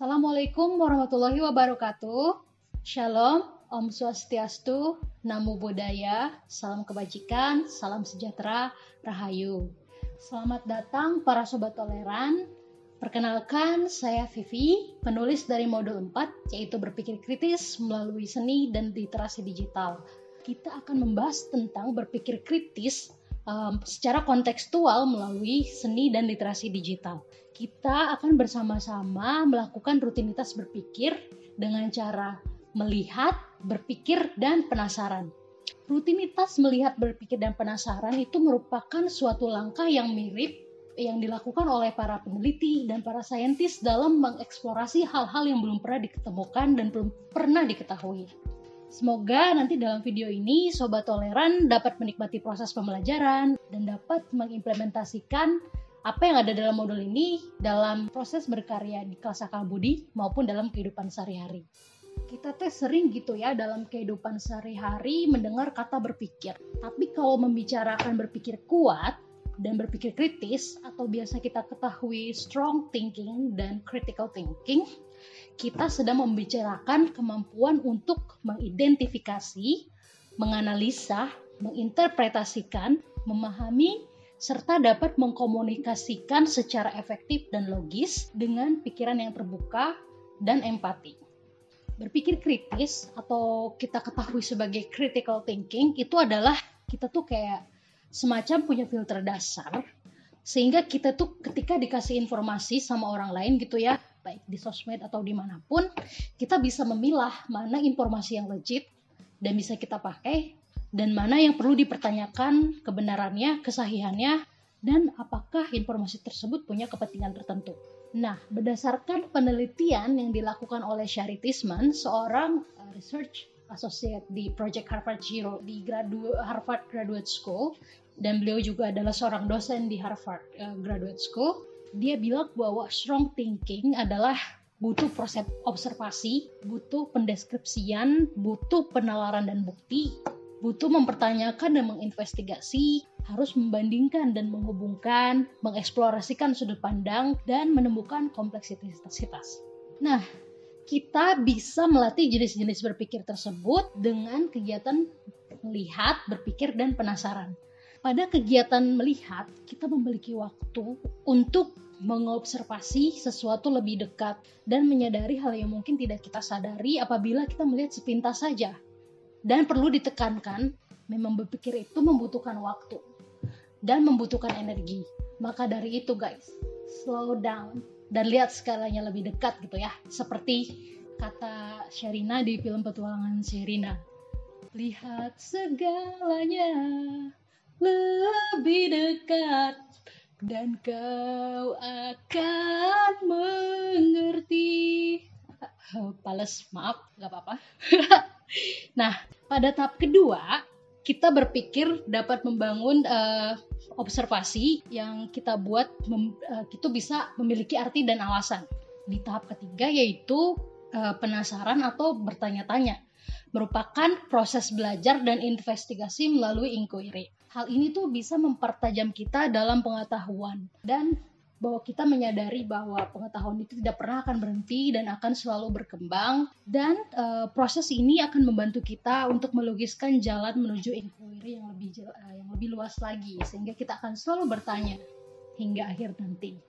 Assalamualaikum warahmatullahi wabarakatuh. Shalom, Om Swastiastu, Namo Buddhaya, salam kebajikan, salam sejahtera, Rahayu. Selamat datang para sobat toleran. Perkenalkan, saya Vivi, penulis dari modul 4, yaitu berpikir kritis melalui seni dan literasi digital. Kita akan membahas tentang berpikir kritis secara kontekstual melalui seni dan literasi digital. Kita akan bersama-sama melakukan rutinitas berpikir dengan cara melihat, berpikir, dan penasaran. Rutinitas melihat, berpikir, dan penasaran itu merupakan suatu langkah yang mirip yang dilakukan oleh para peneliti dan para saintis dalam mengeksplorasi hal-hal yang belum pernah diketemukan dan belum pernah diketahui. Semoga nanti dalam video ini Sobat Toleran dapat menikmati proses pembelajaran dan dapat mengimplementasikan apa yang ada dalam modul ini dalam proses berkarya di kelas akal budi maupun dalam kehidupan sehari-hari. Kita sering gitu ya dalam kehidupan sehari-hari mendengar kata berpikir. Tapi kalau membicarakan berpikir kuat dan berpikir kritis atau biasa kita ketahui strong thinking dan critical thinking, kita sedang membicarakan kemampuan untuk mengidentifikasi, menganalisa, menginterpretasikan, memahami, serta dapat mengkomunikasikan secara efektif dan logis dengan pikiran yang terbuka dan empati. Berpikir kritis atau kita ketahui sebagai critical thinking itu adalah kita tuh kayak semacam punya filter dasar sehingga kita tuh ketika dikasih informasi sama orang lain gitu ya, baik di sosmed atau dimanapun, kita bisa memilah mana informasi yang legit dan bisa kita pakai dan mana yang perlu dipertanyakan kebenarannya, kesahihannya, dan apakah informasi tersebut punya kepentingan tertentu. Nah, berdasarkan penelitian yang dilakukan oleh Shari Tisman, seorang research associate di Project Harvard Zero di Harvard Graduate School, dan beliau juga adalah seorang dosen di Harvard Graduate School, dia bilang bahwa strong thinking adalah butuh proses observasi, butuh pendeskripsian, butuh penalaran dan bukti, butuh mempertanyakan dan menginvestigasi, harus membandingkan dan menghubungkan, mengeksplorasikan sudut pandang, dan menemukan kompleksitas. Nah, kita bisa melatih jenis-jenis berpikir tersebut dengan kegiatan melihat, berpikir, dan penasaran. Pada kegiatan melihat, kita memiliki waktu untuk mengobservasi sesuatu lebih dekat dan menyadari hal yang mungkin tidak kita sadari apabila kita melihat sepintas saja. Dan perlu ditekankan, memang berpikir itu membutuhkan waktu dan membutuhkan energi. Maka dari itu guys, slow down dan lihat skalanya lebih dekat gitu ya. Seperti kata Sherina di film Petualangan Sherina. Lihat segalanya lebih dekat dan kau akan mengerti. Pales, maaf, gak apa-apa. Nah, pada tahap kedua, kita berpikir dapat membangun observasi yang kita buat itu bisa memiliki arti dan alasan. Di tahap ketiga yaitu penasaran atau bertanya-tanya, merupakan proses belajar dan investigasi melalui inquiry. Hal ini tuh bisa mempertajam kita dalam pengetahuan dan bahwa kita menyadari bahwa pengetahuan itu tidak pernah akan berhenti dan akan selalu berkembang dan proses ini akan membantu kita untuk melogiskan jalan menuju inquiry yang lebih luas lagi sehingga kita akan selalu bertanya hingga akhir nanti.